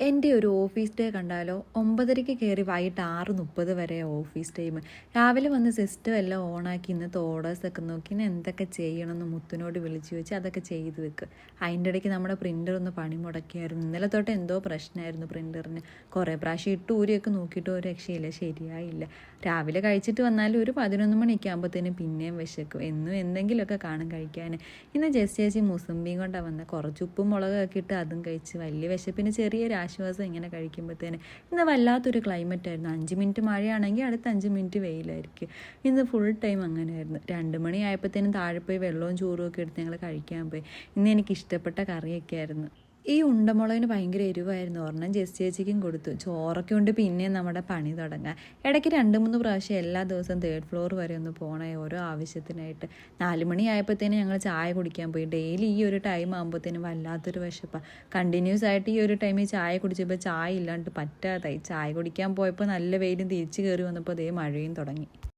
എൻ്റെ ഒരു office day കണ്ടാലോ 9:30 കയറി വൈകിട്ട് 6:30 വരെ ഓഫീസ് ടൈം. രാവിലെ വന്ന് സിസ്റ്റം എല്ലാം ഓണാക്കി ഇന്നത്തെ ഓർഡേഴ്സൊക്കെ നോക്കി ഇന്ന് എന്തൊക്കെ ചെയ്യണമെന്ന് മുത്തിനോട് വിളിച്ചു വെച്ച് അതൊക്കെ ചെയ്ത് വെക്കുക. അതിൻ്റെ ഇടയ്ക്ക് നമ്മുടെ പ്രിൻ്റർ ഒന്ന് പണി മുടക്കിയായിരുന്നു. ഇന്നലെ തൊട്ട് എന്തോ പ്രശ്നമായിരുന്നു പ്രിൻ്ററിന്. കുറേ പ്രാവശ്യം ഇട്ട് ഊരിയൊക്കെ നോക്കിയിട്ട് ഒരു രക്ഷയില്ല, ശരിയായില്ല. രാവിലെ കഴിച്ചിട്ട് വന്നാലും ഒരു 11 മണിയൊക്കെ ആകുമ്പോഴത്തേനും പിന്നെയും വിശക്കും. എന്നും എന്തെങ്കിലുമൊക്കെ കാണും കഴിക്കാൻ. ഇന്ന് ചേച്ചി മുസമ്പിയും കൊണ്ടാണ് വന്നത്. കുറച്ച് ഉപ്പും മുളകൊക്കെ ഇട്ട് അതും കഴിച്ച് വലിയ വിശപ്പിന് ചെറിയൊരു ആശ്വാസം ഇങ്ങനെ കഴിക്കുമ്പോഴത്തേന്. ഇന്ന് വല്ലാത്തൊരു ക്ലൈമറ്റ് ആയിരുന്നു. 5 മിനിറ്റ് മഴയാണെങ്കിൽ അടുത്ത 5 മിനിറ്റ് വെയിലായിരിക്കും. ഇന്ന് ഫുൾ ടൈം അങ്ങനെയായിരുന്നു. 2 മണി ആയപ്പോഴത്തേനും താഴെ പോയി വെള്ളവും ചോറും ഒക്കെ എടുത്ത് ഞങ്ങൾ കഴിക്കാൻ പോയി. ഇന്ന് എനിക്ക് ഇഷ്ടപ്പെട്ട കറിയൊക്കെ ആയിരുന്നു. ഈ ഉണ്ടമുളകിന് ഭയങ്കര എരിവായിരുന്നു. ഒരെണ്ണം ചേച്ചിക്കും കൊടുത്തു. ചോറൊക്കെ ഉണ്ട് പിന്നെയും നമ്മുടെ പണി തുടങ്ങാം. ഇടയ്ക്ക് 2-3 പ്രാവശ്യം എല്ലാ ദിവസവും 3rd ഫ്ലോർ വരെ ഒന്ന് പോകണേ ഓരോ ആവശ്യത്തിനായിട്ട്. 4 മണി ആയപ്പോഴത്തേനും ഞങ്ങൾ ചായ കുടിക്കാൻ പോയി. ഡെയിലി ഈ ഒരു ടൈം ആകുമ്പോഴത്തേനും വല്ലാത്തൊരു വിശപ്പാണ്. കണ്ടിന്യൂസ് ആയിട്ട് ഈ ഒരു ടൈമിൽ ചായ കുടിച്ചപ്പോൾ ചായ ഇല്ലാണ്ട് പറ്റാതായി. ചായ കുടിക്കാൻ പോയപ്പോൾ നല്ല വെയിലും തിരിച്ച് കയറി വന്നപ്പോൾ അതേ മഴയും തുടങ്ങി.